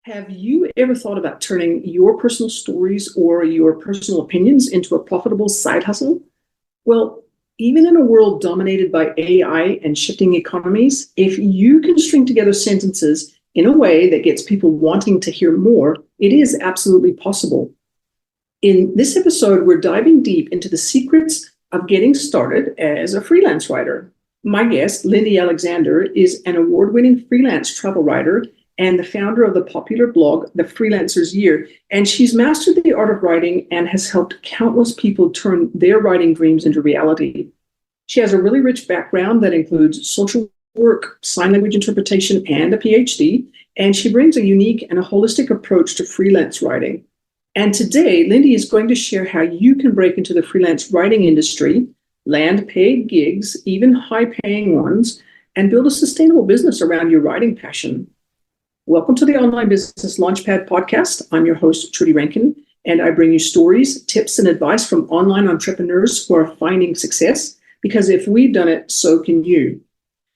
Have you ever thought about turning your personal stories or your personal opinions into a profitable side hustle? Well, even in a world dominated by AI and shifting economies, if you can string together sentences in a way that gets people wanting to hear more, it is absolutely possible. In this episode, we're diving deep into the secrets of getting started as a freelance writer. My guest, Lindy Alexander, is an award-winning freelance travel writer and the founder of the popular blog, The Freelancer's Year. And she's mastered the art of writing and has helped countless people turn their writing dreams into reality. She has a really rich background that includes social work, sign language interpretation, and a Ph.D. And she brings a unique and a holistic approach to freelance writing. And today, Lindy is going to share how you can break into the freelance writing industry, land paid gigs, even high-paying ones, and build a sustainable business around your writing passion. Welcome to the Online Business Launchpad podcast. I'm your host, Trudy Rankin, and I bring you stories, tips, and advice from online entrepreneurs who are finding success, because if we've done it, so can you.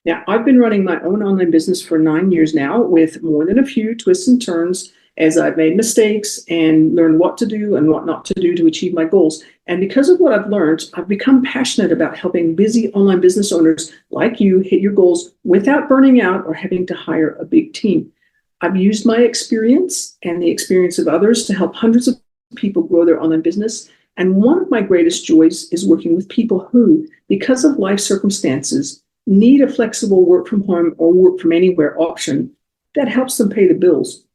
Now, I've been running my own online business for 9 years now, with more than a few twists and turns as I've made mistakes and learned what to do and what not to do to achieve my goals. And because of what I've learned, I've become passionate about helping busy online business owners like you hit your goals without burning out or having to hire a big team. I've used my experience and the experience of others to help hundreds of people grow their online business. And one of my greatest joys is working with people who, because of life circumstances, need a flexible work from home or work from anywhere option that helps them pay the bills.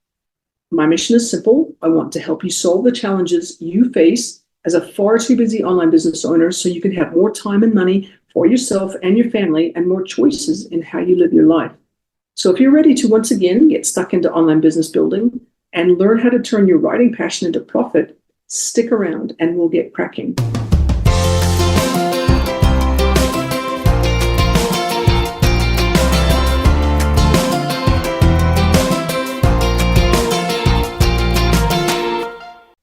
My mission is simple. I want to help you solve the challenges you face as a far too busy online business owner so you can have more time and money for yourself and your family and more choices in how you live your life. So if you're ready to once again get stuck into online business building and learn how to turn your writing passion into profit, stick around and we'll get cracking.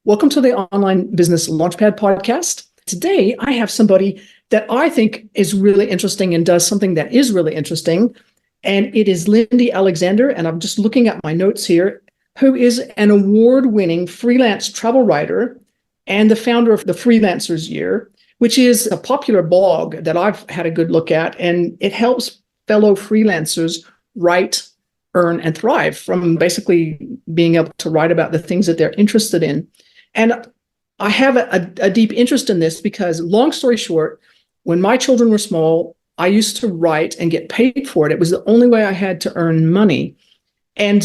Welcome to the Online Business Launchpad podcast. Today, I have somebody that I think is really interesting and does something that is really interesting. And it is Lindy Alexander, and I'm just looking at my notes here, who is an award-winning freelance travel writer and the founder of the Freelancer's Year, which is a popular blog that I've had a good look at, and it helps fellow freelancers write, earn, and thrive from basically being able to write about the things that they're interested in. And I have a deep interest in this because, long story short, when my children were small, I used to write and get paid for it. It was the only way I had to earn money. And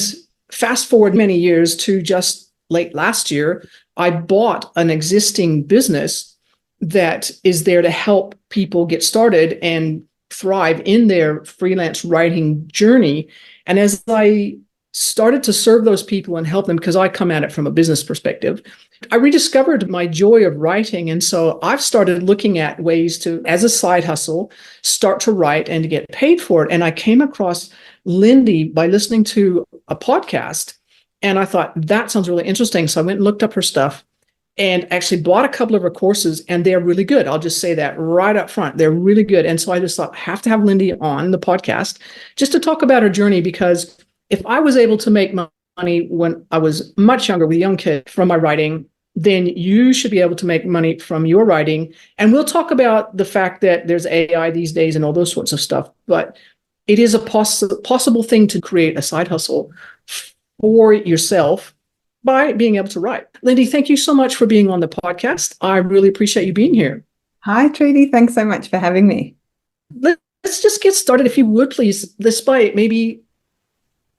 fast forward many years to just late last year, I bought an existing business that is there to help people get started and thrive in their freelance writing journey. And as I started to serve those people and help them, because I come at it from a business perspective, I rediscovered my joy of writing. And so I've started looking at ways to, as a side hustle, start to write and to get paid for it. And I came across Lindy by listening to a podcast. And I thought, that sounds really interesting. So I went and looked up her stuff and actually bought a couple of her courses, and they're really good. I'll just say that right up front. They're really good. And so I just thought, I have to have Lindy on the podcast just to talk about her journey, because if I was able to make money when I was much younger with young kids from my writing, then you should be able to make money from your writing. And we'll talk about the fact that there's AI these days and all those sorts of stuff. But it is a possible thing to create a side hustle for yourself by being able to write. Lindy, thank you so much for being on the podcast. I really appreciate you being here. Hi, Trudy. Thanks so much for having me. Let's just get started, if you would, please, despite maybe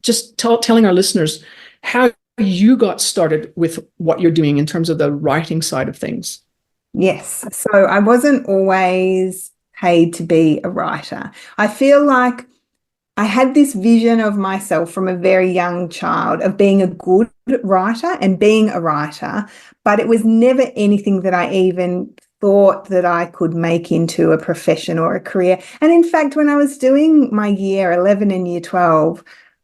just telling our listeners how you got started with what you're doing in terms of the writing side of things. Yes. So I wasn't always paid to be a writer. I feel like I had this vision of myself from a very young child of being a good writer and being a writer, but it was never anything that I even thought that I could make into a profession or a career. And in fact, when I was doing my year 11 and year 12,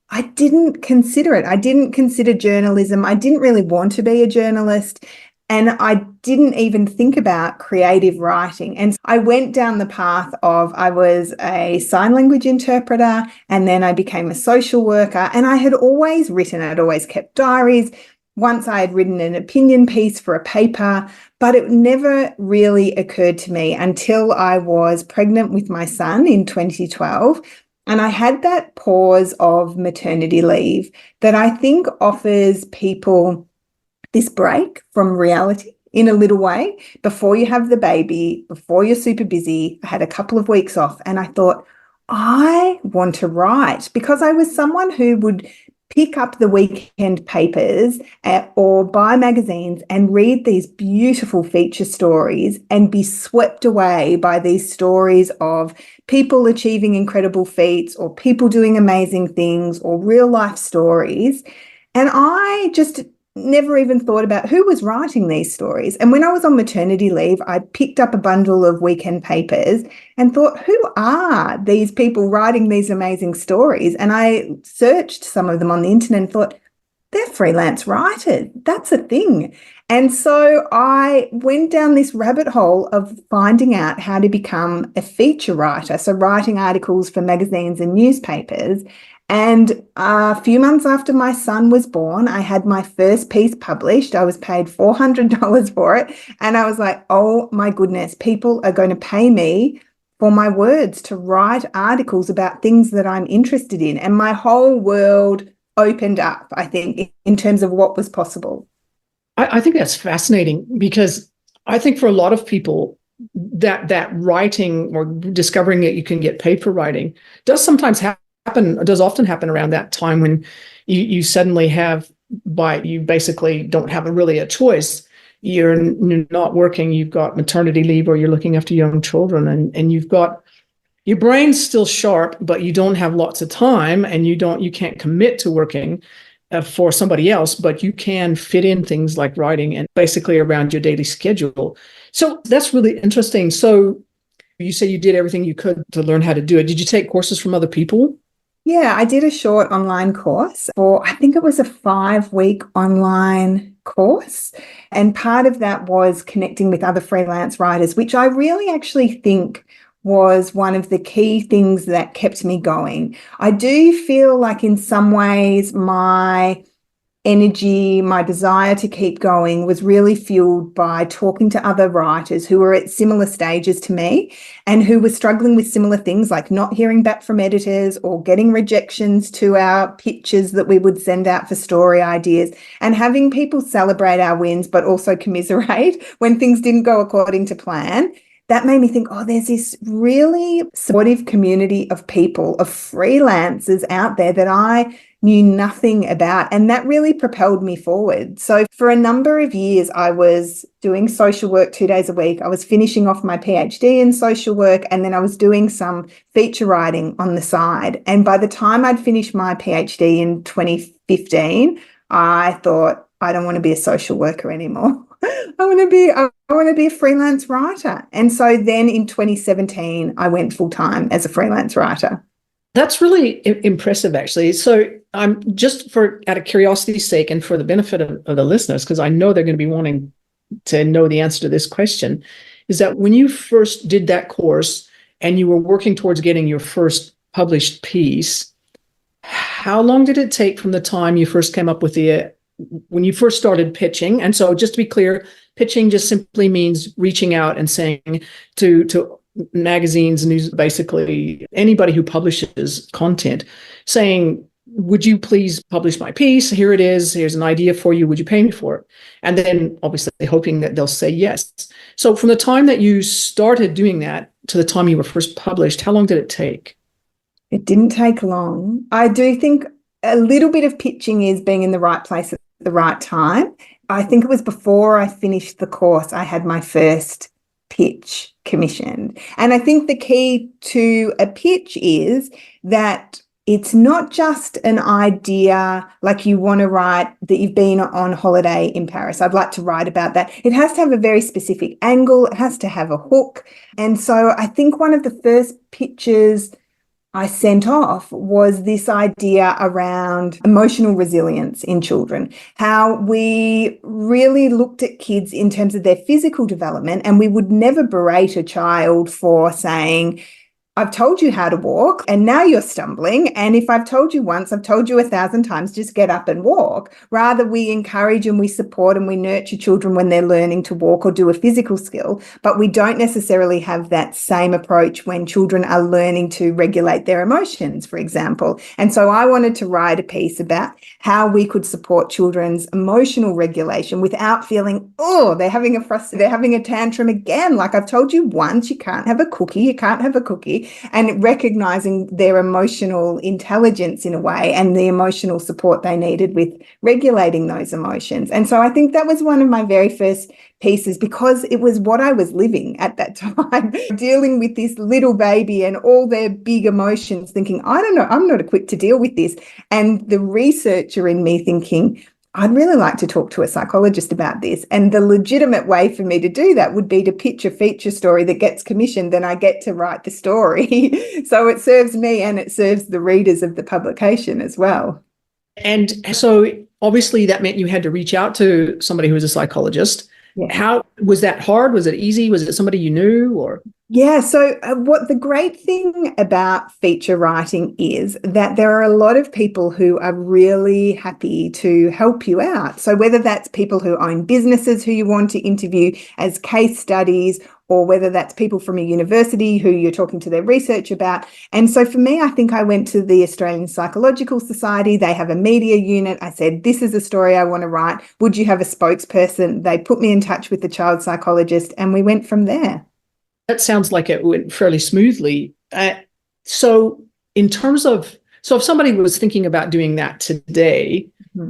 I didn't consider it. I didn't consider journalism. I didn't really want to be a journalist. And I didn't even think about creative writing. And I went down the path of I was a sign language interpreter, and then I became a social worker. And I had always written, I'd always kept diaries. Once I had written an opinion piece for a paper, but it never really occurred to me until I was pregnant with my son in 2012. And I had that pause of maternity leave that I think offers people this break from reality in a little way. Before you have the baby, before you're super busy, I had a couple of weeks off and I thought, I want to write, because I was someone who would pick up the weekend papers or buy magazines and read these beautiful feature stories and be swept away by these stories of people achieving incredible feats or people doing amazing things or real life stories. And I just never even thought about who was writing these stories. And when I was on maternity leave, I picked up a bundle of weekend papers and thought, who are these people writing these amazing stories? And I searched some of them on the internet and thought, they're freelance writers. That's a thing. And so I went down this rabbit hole of finding out how to become a feature writer, so writing articles for magazines and newspapers. And a few months after my son was born, I had my first piece published. I was paid $400 for it. And I was like, oh my goodness, people are going to pay me for my words to write articles about things that I'm interested in. And my whole world opened up, I think, in terms of what was possible. I think that's fascinating, because I think for a lot of people, that writing or discovering that you can get paid for writing does sometimes happen, does often happen around that time when you suddenly you basically don't have really a choice. You're not working, you've got maternity leave, or you're looking after young children, and you've got your brain's still sharp, but you don't have lots of time, and you can't commit to working for somebody else, but you can fit in things like writing and basically around your daily schedule. So that's really interesting. So you say you did everything you could to learn how to do it. Did you take courses from other people? Yeah, I did a short online course I think it was a 5-week online course. And part of that was connecting with other freelance writers, which I really actually think was one of the key things that kept me going. I do feel like in some ways my energy, my desire to keep going was really fueled by talking to other writers who were at similar stages to me and who were struggling with similar things like not hearing back from editors or getting rejections to our pitches that we would send out for story ideas, and having people celebrate our wins but also commiserate when things didn't go according to plan. That made me think, oh, there's this really supportive community of people, of freelancers out there that I knew nothing about. And that really propelled me forward. So for a number of years, I was doing social work 2 days a week. I was finishing off my Ph.D. in social work, and then I was doing some feature writing on the side. And by the time I'd finished my Ph.D. in 2015, I thought, I don't want to be a social worker anymore. I want to be a freelance writer. And so then in 2017, I went full time as a freelance writer. That's really impressive, actually. So I'm just out of curiosity's sake and for the benefit of the listeners, because I know they're going to be wanting to know the answer to this question, is that when you first did that course and you were working towards getting your first published piece, how long did it take from the time you first came up with when you first started pitching? And so just to be clear, pitching just simply means reaching out and saying to magazines, news, basically anybody who publishes content, saying, would you please publish my piece? Here it is. Here's an idea for you. Would you pay me for it? And then obviously hoping that they'll say yes. So from the time that you started doing that to the time you were first published, how long did it take? It didn't take long. I do think a little bit of pitching is being in the right place at the right time. I think it was before I finished the course, I had my first pitch commissioned. And I think the key to a pitch is that it's not just an idea like you want to write that you've been on holiday in Paris. I'd like to write about that. It has to have a very specific angle. It has to have a hook. And so I think one of the first pitches I sent off was this idea around emotional resilience in children, how we really looked at kids in terms of their physical development, and we would never berate a child for saying, I've told you how to walk and now you're stumbling. And if I've told you once, I've told you 1,000 times, just get up and walk. Rather, we encourage and we support and we nurture children when they're learning to walk or do a physical skill. But we don't necessarily have that same approach when children are learning to regulate their emotions, for example. And so I wanted to write a piece about how we could support children's emotional regulation without feeling, oh, they're having a tantrum again. Like I've told you once, you can't have a cookie, you can't have a cookie. And recognizing their emotional intelligence in a way and the emotional support they needed with regulating those emotions. And so I think that was one of my very first pieces because it was what I was living at that time, dealing with this little baby and all their big emotions, thinking, I don't know, I'm not equipped to deal with this. And the researcher in me thinking, I'd really like to talk to a psychologist about this. And the legitimate way for me to do that would be to pitch a feature story that gets commissioned, then I get to write the story. So it serves me and it serves the readers of the publication as well. And so obviously that meant you had to reach out to somebody who was a psychologist. Yeah. How was that hard? Was it easy? Was it somebody you knew or? Yeah, so what the great thing about feature writing is that there are a lot of people who are really happy to help you out. So whether that's people who own businesses who you want to interview as case studies, or whether that's people from a university who you're talking to their research about. And so for me, I think I went to the Australian Psychological Society. They have a media unit. I said, this is a story I want to write. Would you have a spokesperson? They put me in touch with the child psychologist and we went from there. That sounds like it went fairly smoothly. So if somebody was thinking about doing that today,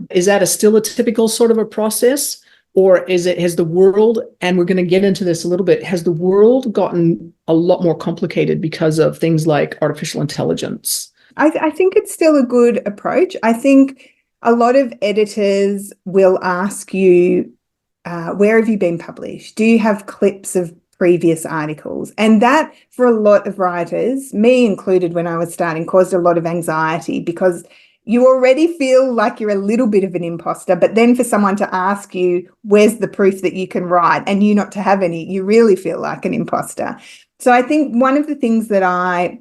is that still a typical sort of a process? Or has the world, and we're going to get into this a little bit, has the world gotten a lot more complicated because of things like artificial intelligence? I think it's still a good approach. I think a lot of editors will ask you, where have you been published? Do you have clips of previous articles? And that, for a lot of writers, me included when I was starting, caused a lot of anxiety because you already feel like you're a little bit of an imposter, but then for someone to ask you, where's the proof that you can write, and you not to have any, you really feel like an imposter. So I think one of the things that I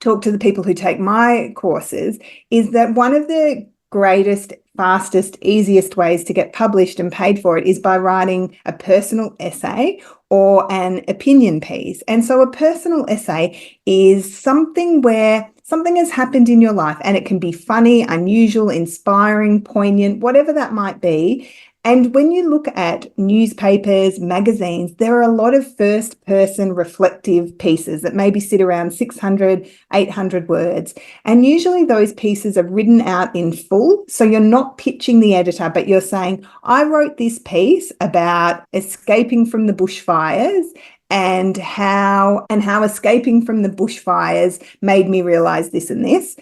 talk to the people who take my courses is that one of the greatest, fastest, easiest ways to get published and paid for it is by writing a personal essay or an opinion piece. And so a personal essay is something where something has happened in your life and it can be funny, unusual, inspiring, poignant, whatever that might be. And when you look at newspapers, magazines, there are a lot of first-person reflective pieces that maybe sit around 600, 800 words. And usually those pieces are written out in full. So you're not pitching the editor, but you're saying, I wrote this piece about escaping from the bushfires and how escaping from the bushfires made me realize this and this.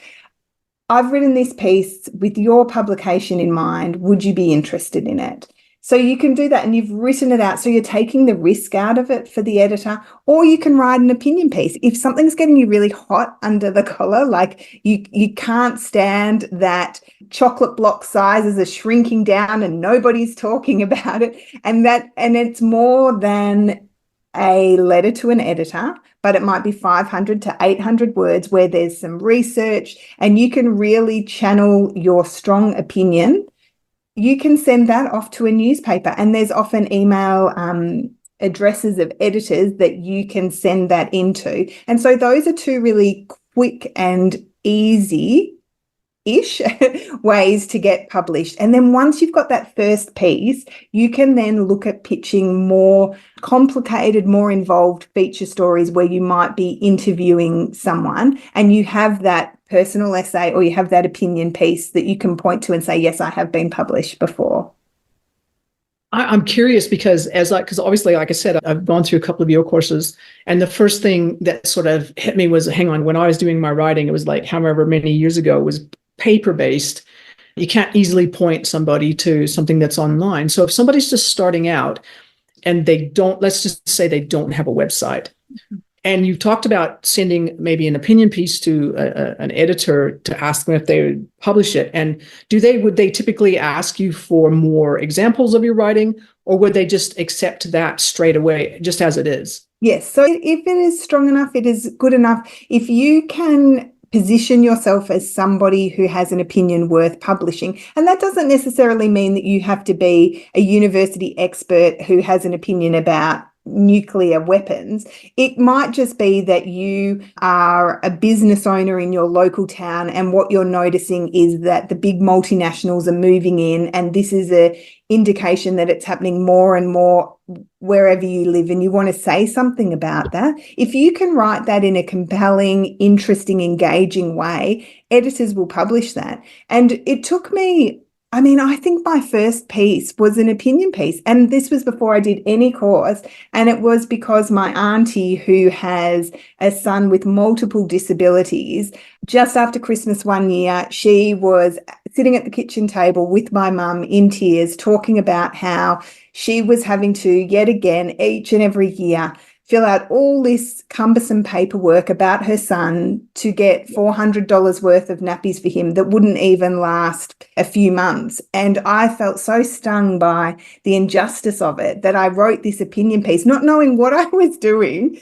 I've written this piece with your publication in mind. Would you be interested in it? So you can do that and you've written it out. So you're taking the risk out of it for the editor, or you can write an opinion piece. If something's getting you really hot under the collar, like you can't stand that chocolate block sizes are shrinking down and nobody's talking about it. And it's more than a letter to an editor, but it might be 500 to 800 words where there's some research and you can really channel your strong opinion. You can send that off to a newspaper, and there's often email addresses of editors that you can send that into. And so those are two really quick and easy-ish ways to get published. And then once you've got that first piece, you can then look at pitching more complicated, more involved feature stories where you might be interviewing someone and you have that personal essay or you have that opinion piece that you can point to and say, yes, I have been published before. I'm curious because obviously, like I said, I've gone through a couple of your courses, and the first thing that sort of hit me was, hang on, when I was doing my writing, it was like however many years ago, it was paper-based. You can't easily point somebody to something that's online. So if somebody's just starting out and let's just say they don't have a website, And you've talked about sending maybe an opinion piece to an editor to ask them if they would publish it. And would they typically ask you for more examples of your writing, or would they just accept that straight away, just as it is? Yes. So if it is strong enough, it is good enough. If you can position yourself as somebody who has an opinion worth publishing, and that doesn't necessarily mean that you have to be a university expert who has an opinion about nuclear weapons. It might just be that you are a business owner in your local town, and what you're noticing is that the big multinationals are moving in, and this is an indication that it's happening more and more wherever you live, and you want to say something about that. If you can write that in a compelling, interesting, engaging way, editors will publish that. And it took me, I think my first piece was an opinion piece, and this was before I did any course, and it was because my auntie, who has a son with multiple disabilities, just after Christmas one year, she was sitting at the kitchen table with my mum in tears, talking about how she was having to, yet again, each and every year, fill out all this cumbersome paperwork about her son to get $400 worth of nappies for him that wouldn't even last a few months. And I felt so stung by the injustice of it that I wrote this opinion piece, not knowing what I was doing,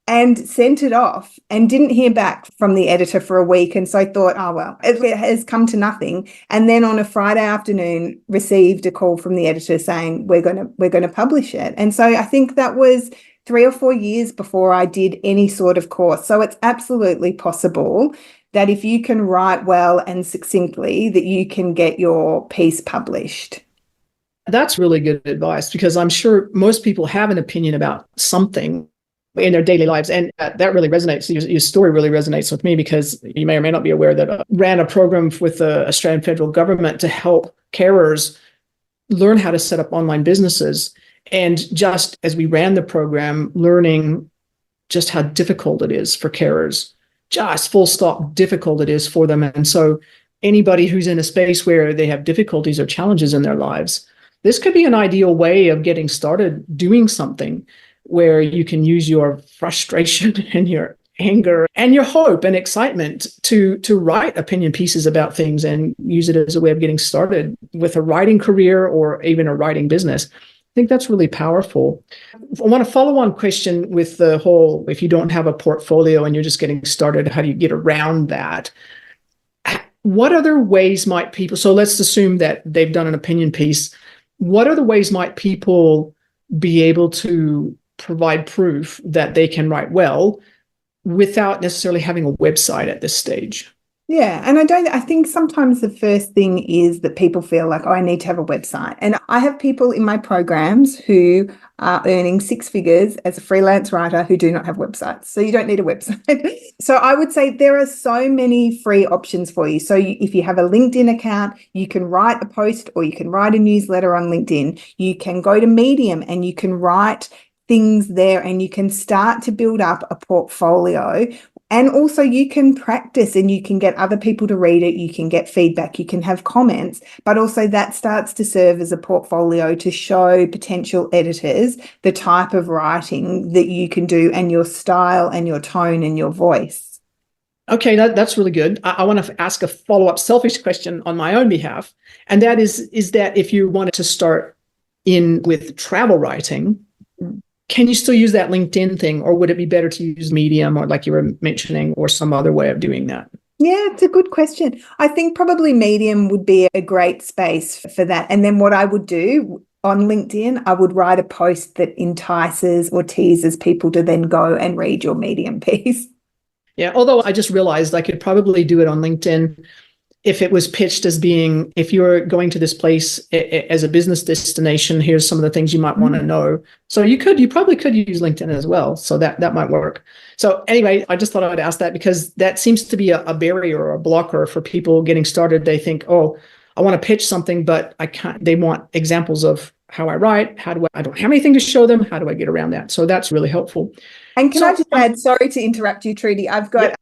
and sent it off and didn't hear back from the editor for a week. And so I thought, oh, well, it has come to nothing. And then on a Friday afternoon, received a call from the editor saying, we're going to publish it. And so I think that was 3 or 4 years before I did any sort of course. So it's absolutely possible that if you can write well and succinctly, that you can get your piece published. That's really good advice, because I'm sure most people have an opinion about something in their daily lives. And that really resonates. Your story really resonates with me, because you may or may not be aware that I ran a program with the Australian federal government to help carers learn how to set up online businesses. And just as we ran the program, learning just how difficult it is for carers, just full stop difficult it is for them. And so anybody who's in a space where they have difficulties or challenges in their lives, this could be an ideal way of getting started doing something where you can use your frustration and your anger and your hope and excitement to write opinion pieces about things and use it as a way of getting started with a writing career or even a writing business. I think that's really powerful. I want to follow on question with the whole, if you don't have a portfolio and you're just getting started, how do you get around that? What other ways might people, so let's assume that they've done an opinion piece. What other ways might people be able to provide proof that they can write well without necessarily having a website at this stage? Yeah. And I think sometimes the first thing is that people feel like, oh, I need to have a website. And I have people in my programs who are earning 6 figures as a freelance writer who do not have websites. So you don't need a website. So I would say there are so many free options for you. So if you have a LinkedIn account, you can write a post or you can write a newsletter on LinkedIn. You can go to Medium and you can write things there, and you can start to build up a portfolio. And also you can practice and you can get other people to read it. You can get feedback, you can have comments, but also that starts to serve as a portfolio to show potential editors the type of writing that you can do and your style and your tone and your voice. Okay, that's really good. I want to ask a follow-up selfish question on my own behalf. And that is that if you wanted to start in with travel writing, can you still use that LinkedIn thing, or would it be better to use Medium, or like you were mentioning, or some other way of doing that? Yeah, it's a good question. I think probably Medium would be a great space for that. And then what I would do on LinkedIn, I would write a post that entices or teases people to then go and read your Medium piece. Yeah, although I just realized I could probably do it on LinkedIn if it was pitched as being, if you're going to this place as a business destination, here's some of the things you might want to know. So you probably could use LinkedIn as well. So that might work. So anyway, I just thought I'd ask that, because that seems to be a barrier or a blocker for people getting started. They think, oh, I want to pitch something, but I can't, they want examples of how I write. I don't have anything to show them. How do I get around that? So that's really helpful. And can I just add, sorry to interrupt you, Trudy, I've got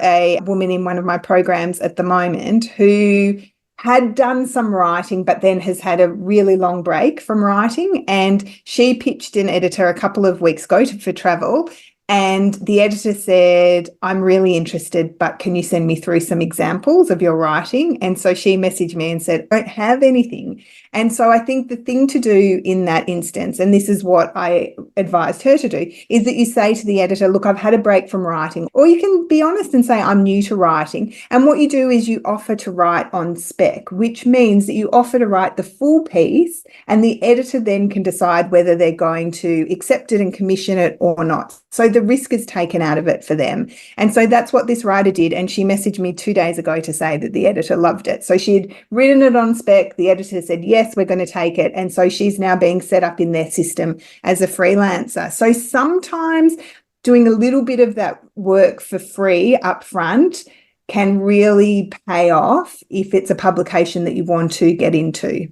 a woman in one of my programs at the moment who had done some writing, but then has had a really long break from writing. And she pitched an editor a couple of weeks ago for travel. And the editor said, I'm really interested, but can you send me through some examples of your writing? And so she messaged me and said, I don't have anything. And so I think the thing to do in that instance, and this is what I advised her to do, is that you say to the editor, look, I've had a break from writing, or you can be honest and say, I'm new to writing. And what you do is you offer to write on spec, which means that you offer to write the full piece, and the editor then can decide whether they're going to accept it and commission it or not. So the risk is taken out of it for them. And so that's what this writer did. And she messaged me 2 days ago to say that the editor loved it. So she had written it on spec. The editor said, yes, we're going to take it. And so she's now being set up in their system as a freelancer. So sometimes doing a little bit of that work for free up front can really pay off if it's a publication that you want to get into.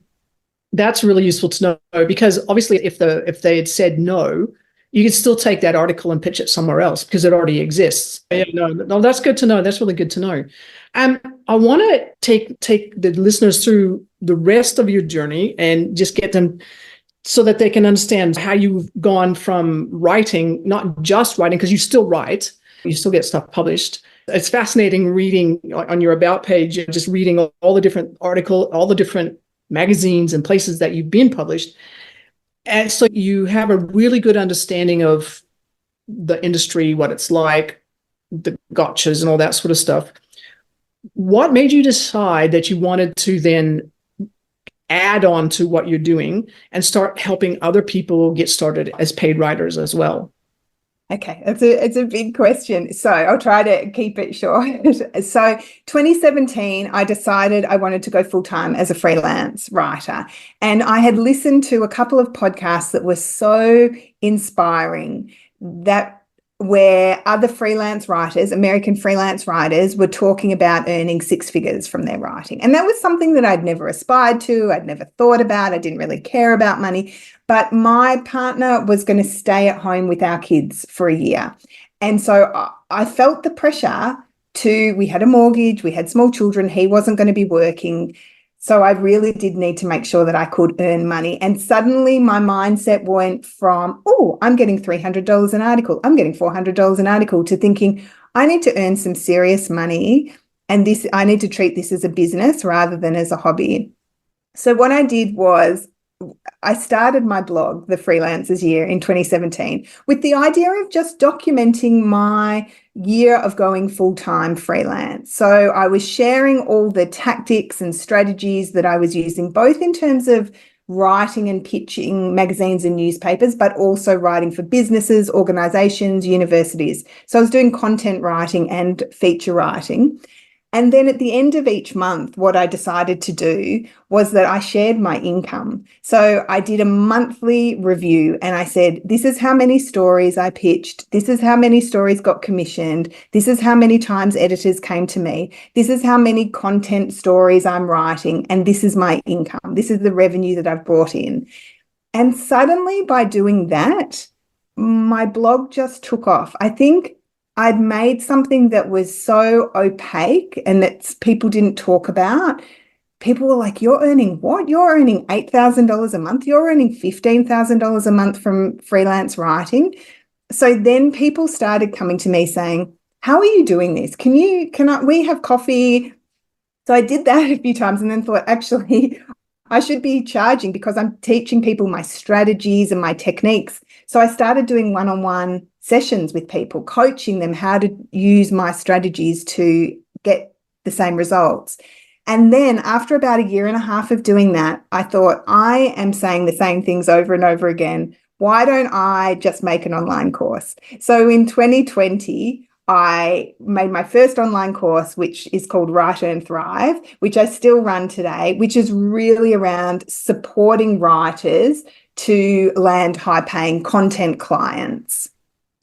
That's really useful to know, because obviously if they had said no, you could still take that article and pitch it somewhere else because it already exists. Yeah, no, that's good to know. That's really good to know. I want to take the listeners through the rest of your journey and just get them so that they can understand how you've gone from writing, not just writing, because you still write, you still get stuff published. It's fascinating reading on your About page, just reading all the different articles, all the different magazines and places that you've been published. And so you have a really good understanding of the industry, what it's like, the gotchas and all that sort of stuff. What made you decide that you wanted to then add on to what you're doing and start helping other people get started as paid writers as well? Okay, it's a big question. So I'll try to keep it short. So 2017, I decided I wanted to go full-time as a freelance writer. And I had listened to a couple of podcasts that were so inspiring, that where other freelance writers, American freelance writers, were talking about earning six figures from their writing. And that was something that I'd never aspired to, I'd never thought about, I didn't really care about money. But my partner was going to stay at home with our kids for a year. And so I felt the pressure we had a mortgage, we had small children, he wasn't going to be working. So I really did need to make sure that I could earn money. And suddenly my mindset went from, oh, I'm getting $300 an article, I'm getting $400 an article, to thinking I need to earn some serious money, and I need to treat this as a business rather than as a hobby. So what I did was I started my blog, The Freelancer's Year, in 2017 with the idea of just documenting my year of going full-time freelance. So I was sharing all the tactics and strategies that I was using, both in terms of writing and pitching magazines and newspapers, but also writing for businesses, organizations, universities. So I was doing content writing and feature writing. And then at the end of each month, what I decided to do was that I shared my income. So I did a monthly review and I said, this is how many stories I pitched. This is how many stories got commissioned. This is how many times editors came to me. This is how many content stories I'm writing. And this is my income. This is the revenue that I've brought in. And suddenly by doing that, my blog just took off. I think I'd made something that was so opaque and that people didn't talk about. People were like, you're earning what? You're earning $8,000 a month. You're earning $15,000 a month from freelance writing. So then people started coming to me saying, how are you doing this? We have coffee? So I did that a few times and then thought, actually, I should be charging because I'm teaching people my strategies and my techniques. So I started doing one-on-one sessions with people, coaching them how to use my strategies to get the same results. And then after about a year and a half of doing that, I thought, I am saying the same things over and over again. Why don't I just make an online course? So in 2020, I made my first online course, which is called Write, Earn, Thrive, which I still run today, which is really around supporting writers to land high-paying content clients.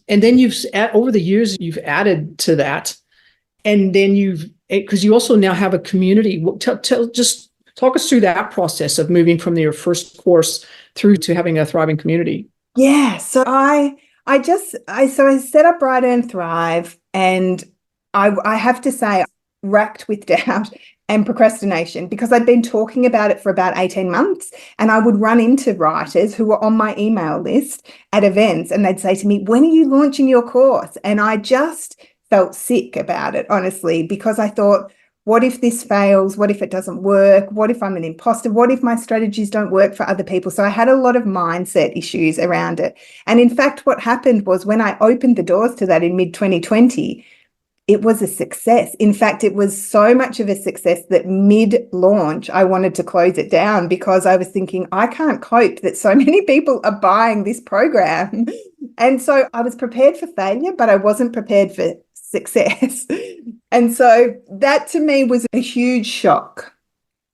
And then over the years, you've added to that. And then because you also now have a community. Just talk us through that process of moving from your first course through to having a thriving community. Yeah. So I set up Write, Earn, Thrive, and I have to say, racked with doubt and procrastination because I'd been talking about it for about 18 months. And I would run into writers who were on my email list at events and they'd say to me, when are you launching your course? And I just felt sick about it, honestly, because I thought, what if this fails? What if it doesn't work? What if I'm an imposter? What if my strategies don't work for other people? So I had a lot of mindset issues around it. And in fact, what happened was when I opened the doors to that in mid-2020, it was a success. In fact, it was so much of a success that mid-launch, I wanted to close it down because I was thinking, I can't cope that so many people are buying this program. And so I was prepared for failure, but I wasn't prepared for success. And so that to me was a huge shock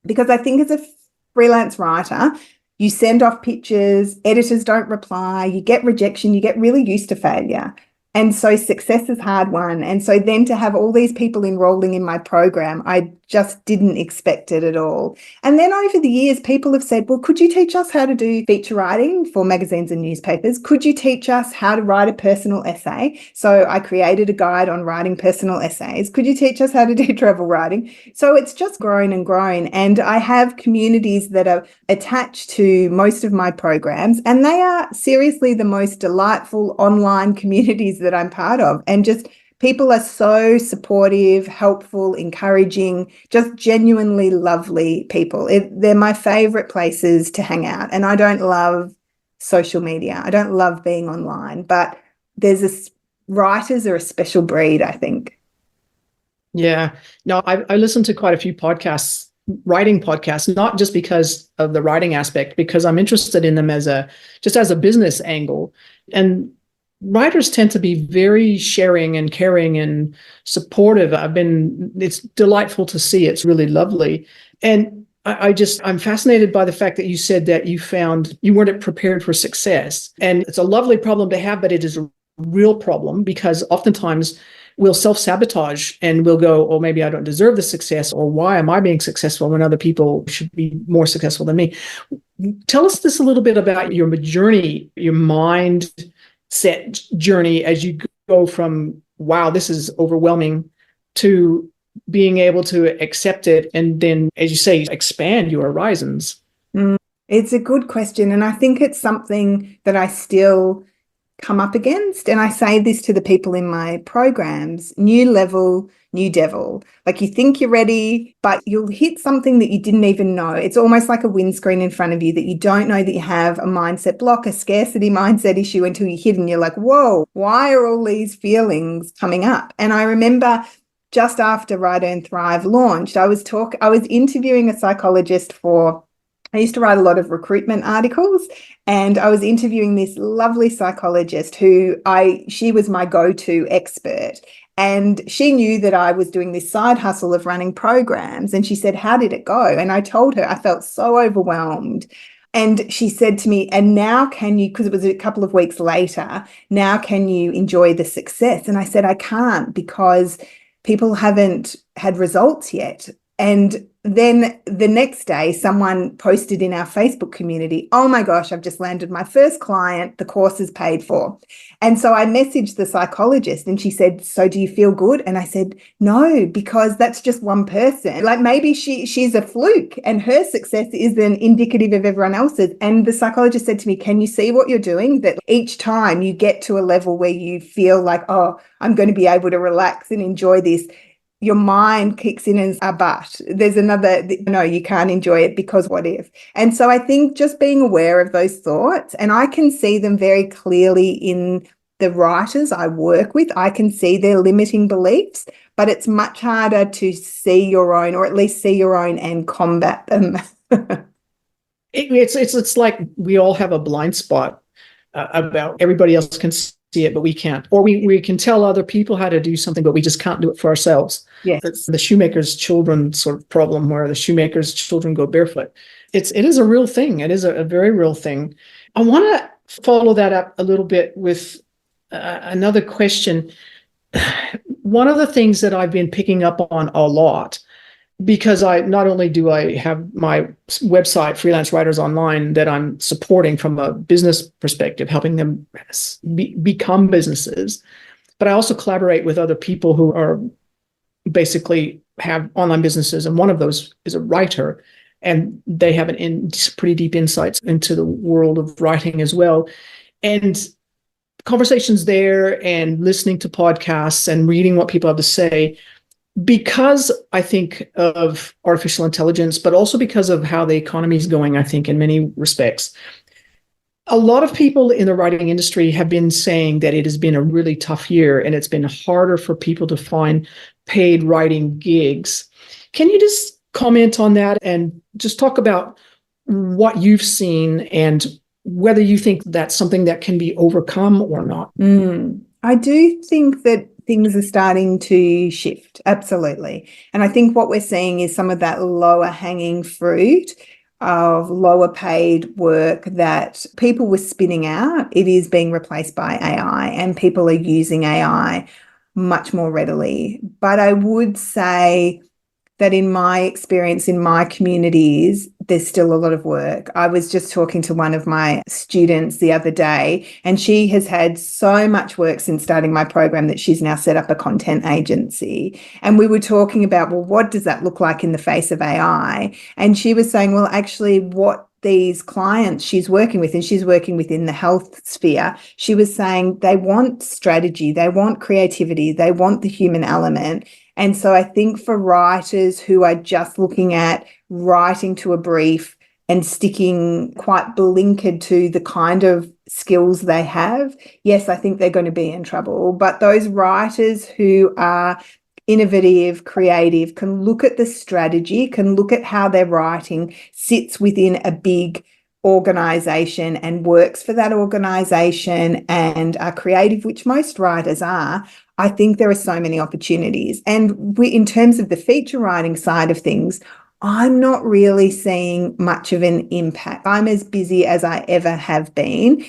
because I think as a freelance writer, you send off pitches, editors don't reply, you get rejection, you get really used to failure. And so success is hard won. And so then to have all these people enrolling in my program, I just didn't expect it at all. And then over the years, people have said, well, could you teach us how to do feature writing for magazines and newspapers? Could you teach us how to write a personal essay? So I created a guide on writing personal essays. Could you teach us how to do travel writing? So it's just grown and grown. And I have communities that are attached to most of my programs, and they are seriously the most delightful online communities that I'm part of. And just people are so supportive, helpful, encouraging, just genuinely lovely people. They're my favorite places to hang out. And I don't love social media. I don't love being online, but writers are a special breed, I think. Yeah. No, I listen to quite a few podcasts, writing podcasts, not just because of the writing aspect, because I'm interested in them as a business angle. And writers tend to be very sharing and caring and supportive. It's delightful to see. It's really lovely. And I'm fascinated by the fact that you said that you found you weren't prepared for success. And it's a lovely problem to have, but it is a real problem because oftentimes we'll self-sabotage and we'll go, oh, maybe I don't deserve the success, or why am I being successful when other people should be more successful than me? Tell us this a little bit about your journey, your mindset journey as you go from, wow, this is overwhelming, to being able to accept it and then, as you say, expand your horizons. It's a good question. And I think it's something that I still come up against. And I say this to the people in my programs: new level, new devil. Like, you think you're ready, but you'll hit something that you didn't even know. It's almost like a windscreen in front of you that you don't know that you have a mindset block, a scarcity mindset issue, until you hit and you're like, whoa, why are all these feelings coming up? And I remember just after Write, Earn, Thrive launched, I was interviewing a psychologist I used to write a lot of recruitment articles, and I was interviewing this lovely psychologist she was my go-to expert. And she knew that I was doing this side hustle of running programs. And she said, how did it go? And I told her I felt so overwhelmed. And she said to me, and now can you, because it was a couple of weeks later, now can you enjoy the success? And I said, I can't, because people haven't had results yet. And then the next day, someone posted in our Facebook community, oh my gosh, I've just landed my first client. The course is paid for. And so I messaged the psychologist and she said, so do you feel good? And I said, no, because that's just one person. Like, maybe she's a fluke and her success isn't indicative of everyone else's. And the psychologist said to me, can you see what you're doing? That each time you get to a level where you feel like, oh, I'm going to be able to relax and enjoy this, your mind kicks in as a but. There's another, no, you can't enjoy it because what if? And so I think just being aware of those thoughts, and I can see them very clearly in the writers I work with. I can see their limiting beliefs, but it's much harder to see your own, or at least see your own and combat them. It's like we all have a blind spot about everybody else can see it, but we can't. Or we can tell other people how to do something, but we just can't do it for ourselves. Yes. It's the shoemaker's children sort of problem, where the shoemaker's children go barefoot. It is a real thing. It is a very real thing. I want to follow that up a little bit with another question. One of the things that I've been picking up on a lot, because not only do I have my website, Freelance Writers Online, that I'm supporting from a business perspective, helping them become businesses, but I also collaborate with other people who are basically have online businesses, and one of those is a writer, and they have pretty deep insights into the world of writing as well. And conversations there and listening to podcasts and reading what people have to say, because I think of artificial intelligence, but also because of how the economy is going, I think in many respects. A lot of people in the writing industry have been saying that it has been a really tough year and it's been harder for people to find paid writing gigs. Can you just comment on that and just talk about what you've seen and whether you think that's something that can be overcome or not? I do think that things are starting to shift. Absolutely. And I think what we're seeing is some of that lower hanging fruit of lower paid work that people were spinning out. It is being replaced by AI, and people are using AI much more readily. But I would say that in my experience, in my communities, there's still a lot of work. I was just talking to one of my students the other day, and she has had so much work since starting my program that she's now set up a content agency. And we were talking about, well, what does that look like in the face of AI? And she was saying, well, actually, what these clients she's working with, and she's working within the health sphere, she was saying they want strategy, they want creativity, they want the human element. And so I think for writers who are just looking at writing to a brief and sticking quite blinkered to the kind of skills they have, yes, I think they're going to be in trouble. But those writers who are innovative, creative, can look at the strategy, can look at how their writing sits within a big organization and works for that organization and are creative, which most writers are, I think there are so many opportunities. And in terms of the feature writing side of things, I'm not really seeing much of an impact. I'm as busy as I ever have been,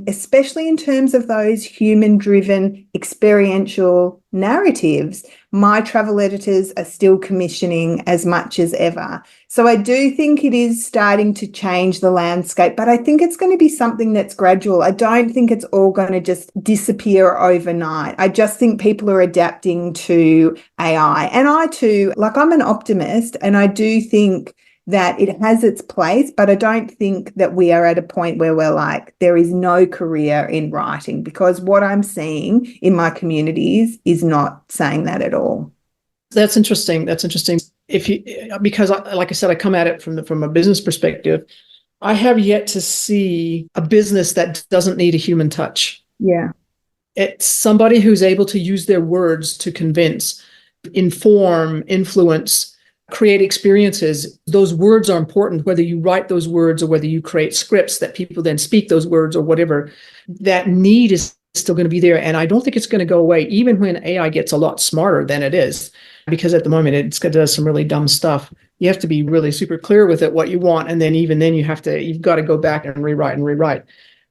especially in terms of those human-driven experiential narratives. My travel editors are still commissioning as much as ever. So I do think it is starting to change the landscape, but I think it's going to be something that's gradual. I don't think it's all going to just disappear overnight. I just think people are adapting to AI. And I too, I'm an optimist, and I do think that it has its place, but I don't think that we are at a point where we're like, there is no career in writing, because what I'm seeing in my communities is not saying that at all. That's interesting. That's interesting. Because like I said, I come at it from a business perspective. I have yet to see a business that doesn't need a human touch. Yeah. It's somebody who's able to use their words to convince, inform, influence, create experiences. Those words are important, whether you write those words or whether you create scripts that people then speak those words or whatever. That need is still going to be there. And I don't think it's going to go away, even when AI gets a lot smarter than it is, because at the moment it does some really dumb stuff. You have to be really super clear with it, what you want. And then even then you've got to go back and rewrite.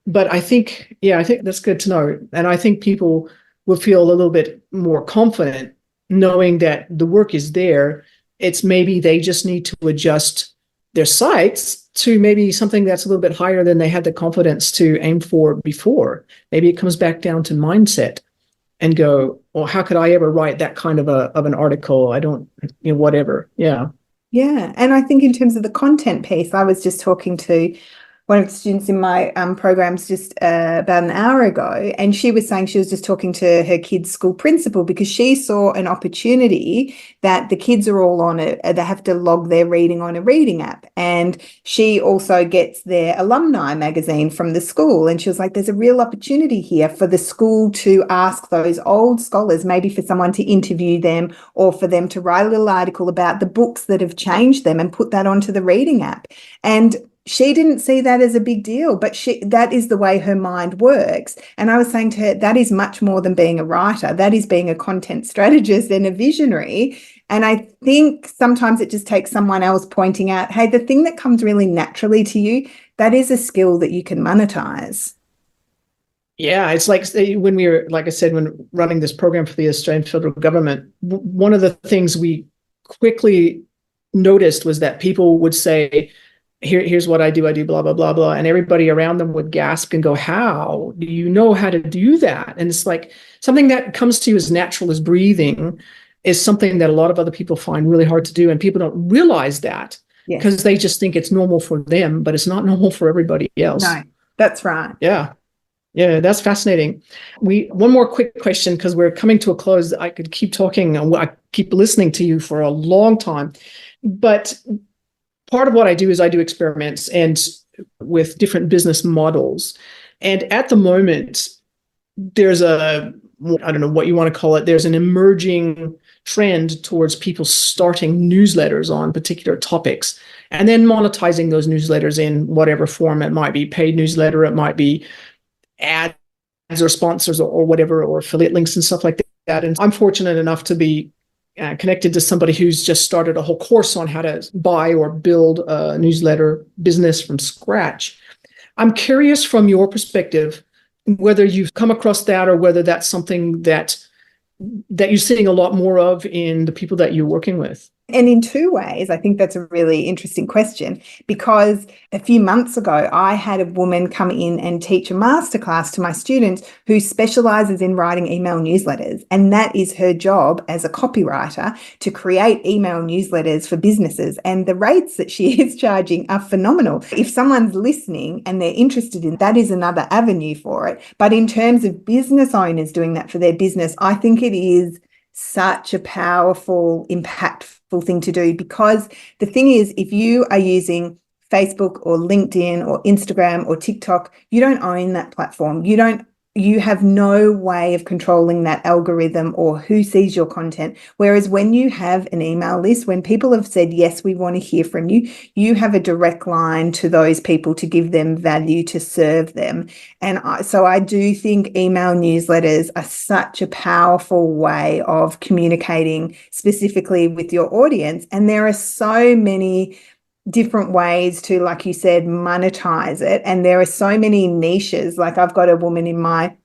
But I think that's good to know. And I think people will feel a little bit more confident knowing that the work is there. It's maybe they just need to adjust their sights to maybe something that's a little bit higher than they had the confidence to aim for before. Maybe it comes back down to mindset and go, well, how could I ever write that kind of an article? I don't, whatever. Yeah. Yeah. And I think in terms of the content piece, I was just talking to one of the students in my programs just about an hour ago, and she was saying she was just talking to her kids' school principal because she saw an opportunity that the kids are all on it. They have to log their reading on a reading app, and she also gets their alumni magazine from the school. And she was like, there's a real opportunity here for the school to ask those old scholars, maybe for someone to interview them or for them to write a little article about the books that have changed them and put that onto the reading app. And she didn't see that as a big deal, but that is the way her mind works. And I was saying to her, that is much more than being a writer. That is being a content strategist and a visionary. And I think sometimes it just takes someone else pointing out, hey, the thing that comes really naturally to you, that is a skill that you can monetize. Yeah, it's like like I said, when running this program for the Australian federal government, one of the things we quickly noticed was that people would say, here's what I do, blah, blah, blah, blah. And everybody around them would gasp and go, how do you know how to do that? And it's like something that comes to you as natural as breathing. is something that a lot of other people find really hard to do. And people don't realize that because they just think it's normal for them, but it's not normal for everybody else. No, that's right. Yeah. Yeah, that's fascinating. One more quick question, because we're coming to a close. I could keep talking. I keep listening to you for a long time. But part of what I do is I do experiments and with different business models. And at the moment, there's I don't know what you want to call it. There's an emerging trend towards people starting newsletters on particular topics and then monetizing those newsletters in whatever form it might be, paid newsletter, it might be ads or sponsors or whatever, or affiliate links and stuff like that. And I'm fortunate enough to be connected to somebody who's just started a whole course on how to buy or build a newsletter business from scratch. I'm curious from your perspective, whether you've come across that or whether that's something that you're seeing a lot more of in the people that you're working with. And in two ways, I think that's a really interesting question, because a few months ago, I had a woman come in and teach a masterclass to my students who specializes in writing email newsletters. And that is her job as a copywriter, to create email newsletters for businesses. And the rates that she is charging are phenomenal. If someone's listening and they're interested in that, is another avenue for it. But in terms of business owners doing that for their business, I think it is such a powerful, impactful thing to do, because the thing is, if you are using Facebook or LinkedIn or Instagram or TikTok, you don't own that platform. You have no way of controlling that algorithm or who sees your content. Whereas when you have an email list, when people have said, yes, we want to hear from you, you have a direct line to those people to give them value, to serve them. And so I do think email newsletters are such a powerful way of communicating specifically with your audience. And there are so many different ways to, like you said, monetize it. And there are so many niches. Like, I've got a woman in my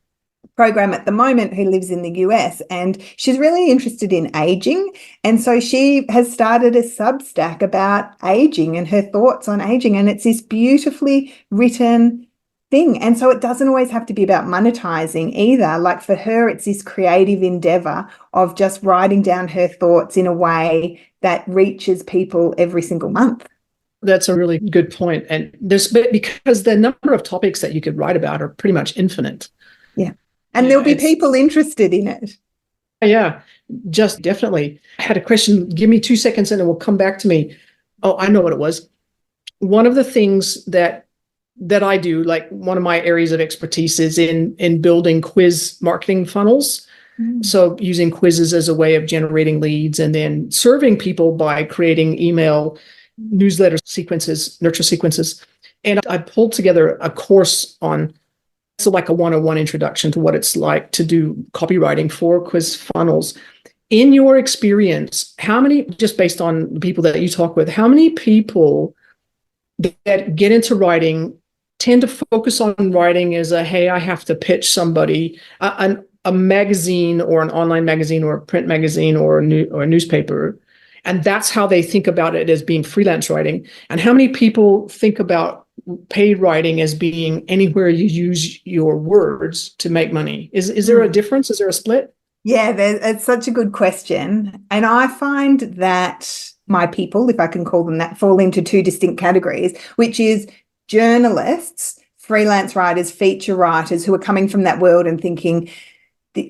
program at the moment who lives in the US, and she's really interested in aging. And so she has started a Substack about aging and her thoughts on aging. And it's this beautifully written thing. And so it doesn't always have to be about monetizing either. Like, for her, it's this creative endeavor of just writing down her thoughts in a way that reaches people every single month. That's a really good point. And because the number of topics that you could write about are pretty much infinite. Yeah. And there'll be people interested in it. Yeah, just definitely. I had a question. Give me 2 seconds and it will come back to me. Oh, I know what it was. One of the things that I do, like one of my areas of expertise, is in building quiz marketing funnels. So using quizzes as a way of generating leads and then serving people by creating email newsletter sequences, nurture sequences. And I pulled together a course on, so like a 101 introduction to what it's like to do copywriting for quiz funnels. In your experience, how many, just based on the people that you talk with, how many people that get into writing tend to focus on writing as a, hey, I have to pitch somebody, a magazine or an online magazine or a print magazine or a newspaper, and that's how they think about it, as being freelance writing? And how many people think about paid writing as being anywhere you use your words to make money? Is there a difference? Is there a split? Yeah, it's such a good question. And I find that my people, if I can call them that, fall into two distinct categories, which is journalists, freelance writers, feature writers, who are coming from that world and thinking,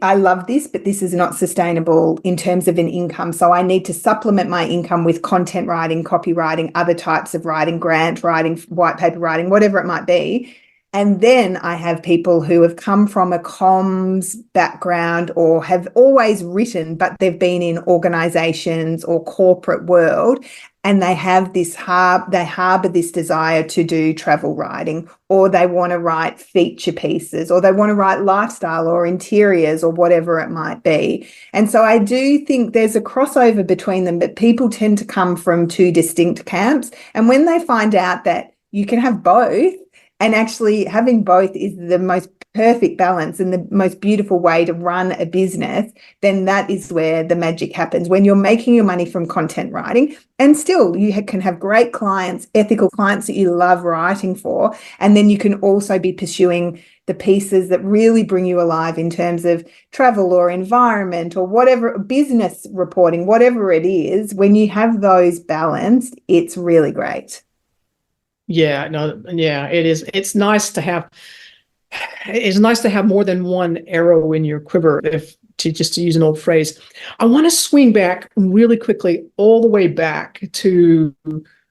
I love this, but this is not sustainable in terms of an income. So I need to supplement my income with content writing, copywriting, other types of writing, grant writing, white paper writing, whatever it might be. And then I have people who have come from a comms background or have always written, but they've been in organizations or corporate world, and they have this they harbor this desire to do travel writing, or they want to write feature pieces, or they want to write lifestyle or interiors or whatever it might be. And so I do think there's a crossover between them, but people tend to come from two distinct camps. And when they find out that you can have both, And actually having both is the most perfect balance and the most beautiful way to run a business. Then that is where the magic happens, when you're making your money from content writing, and still you can have great clients, ethical clients that you love writing for. And then you can also be pursuing the pieces that really bring you alive in terms of travel or environment or whatever, business reporting, whatever it is. When you have those balanced, it's really great. Yeah, no, yeah, it is. It's nice to have more than one arrow in your quiver, if to just to use an old phrase. I want to swing back really quickly, all the way back to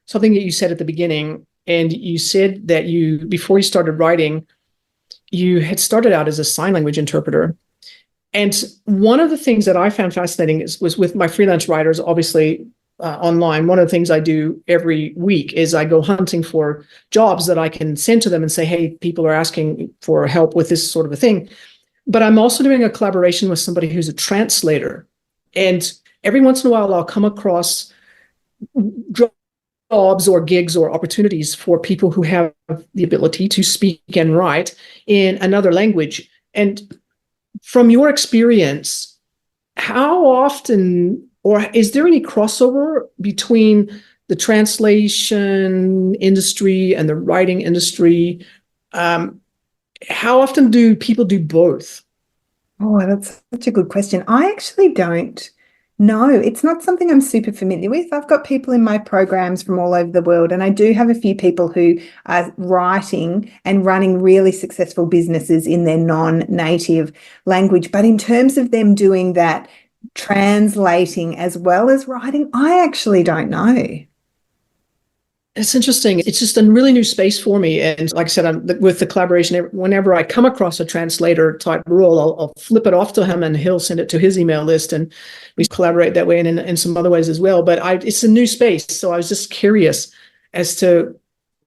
something that you said at the beginning. And you said that before you started writing, you had started out as a sign language interpreter. And one of the things that I found fascinating was with my freelance writers, obviously online. One of the things I do every week is I go hunting for jobs that I can send to them and say, hey, people are asking for help with this sort of a thing. But I'm also doing a collaboration with somebody who's a translator. And every once in a while, I'll come across jobs or gigs or opportunities for people who have the ability to speak and write in another language. And from your experience, how often, or is there any crossover between the translation industry and the writing industry? How often do people do both? Oh, that's such a good question. I actually don't know. It's not something I'm super familiar with. I've got people in my programs from all over the world, and I do have a few people who are writing and running really successful businesses in their non-native language. But in terms of them doing that, translating as well as writing, I actually don't know. It's interesting. It's just a really new space for me. And like I said, with the collaboration, whenever I come across a translator type role, I'll flip it off to him and he'll send it to his email list. And we collaborate that way and in some other ways as well. But it's a new space. So I was just curious as to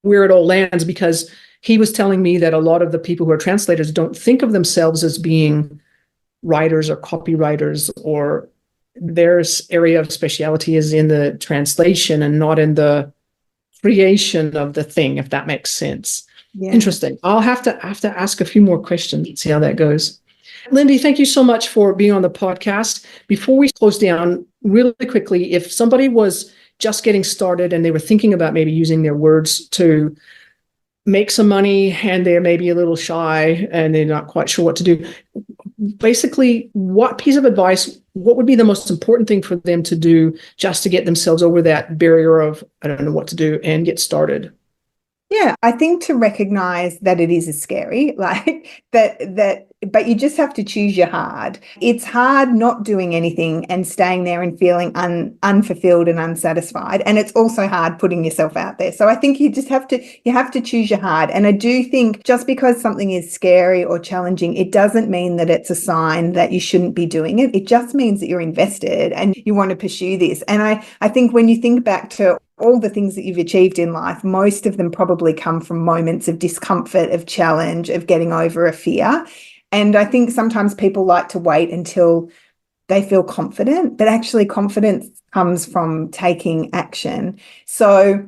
where it all lands, because he was telling me that a lot of the people who are translators don't think of themselves as being writers or copywriters, or their area of specialty is in the translation and not in the creation of the thing, if that makes sense. Yeah. Interesting. I'll have to ask a few more questions and see how that goes. Lindy, thank you so much for being on the podcast. Before we close down, really quickly, if somebody was just getting started and they were thinking about maybe using their words to make some money and they're maybe a little shy and they're not quite sure what to do, basically, what piece of advice, what would be the most important thing for them to do just to get themselves over that barrier of, I don't know what to do, and get started? Yeah, I think to recognize that it is scary, like that, but you just have to choose your hard. It's hard not doing anything and staying there and feeling unfulfilled and unsatisfied. And it's also hard putting yourself out there. So I think you have to choose your hard. And I do think just because something is scary or challenging, it doesn't mean that it's a sign that you shouldn't be doing it. It just means that you're invested and you want to pursue this. And I think when you think back to all the things that you've achieved in life, most of them probably come from moments of discomfort, of challenge, of getting over a fear. And I think sometimes people like to wait until they feel confident, but actually confidence comes from taking action. So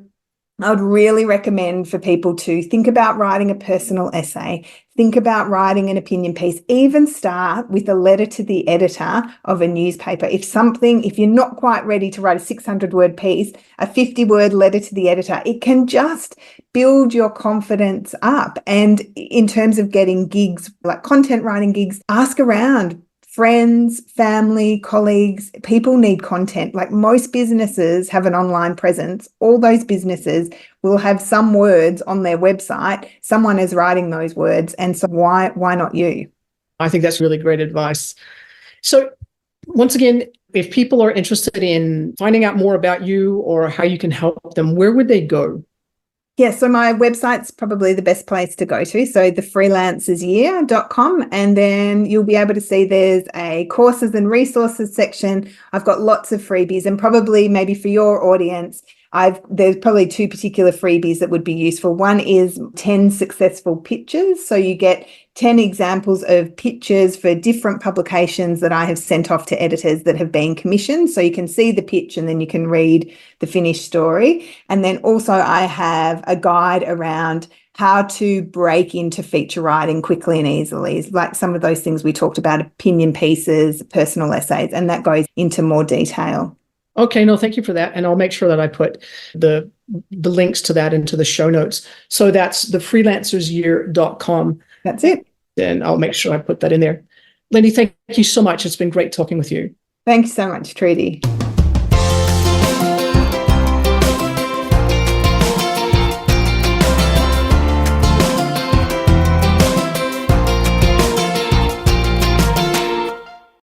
I would really recommend for people to think about writing a personal essay, think about writing an opinion piece, even start with a letter to the editor of a newspaper. If you're not quite ready to write a 600-word piece, a 50-word letter to the editor, it can just build your confidence up. And in terms of getting gigs, like content writing gigs, ask around. Friends, family, colleagues, people need content. Like most businesses have an online presence. All those businesses will have some words on their website. Someone is writing those words. And so why not you? I think that's really great advice. So once again, if people are interested in finding out more about you or how you can help them, where would they go? Yeah, so my website's probably the best place to go to. So thefreelancersyear.com, and then you'll be able to see there's a courses and resources section. I've got lots of freebies, and probably maybe for your audience, there's probably two particular freebies that would be useful. One is 10 successful pitches. So you get 10 examples of pitches for different publications that I have sent off to editors that have been commissioned. So you can see the pitch and then you can read the finished story. And then also I have a guide around how to break into feature writing quickly and easily, like some of those things we talked about, opinion pieces, personal essays, and that goes into more detail. Okay, no, thank you for that. And I'll make sure that I put the links to that into the show notes. So that's thefreelancersyear.com. That's it. And I'll make sure I put that in there. Lindy, thank you so much. It's been great talking with you. Thanks so much, Trudy.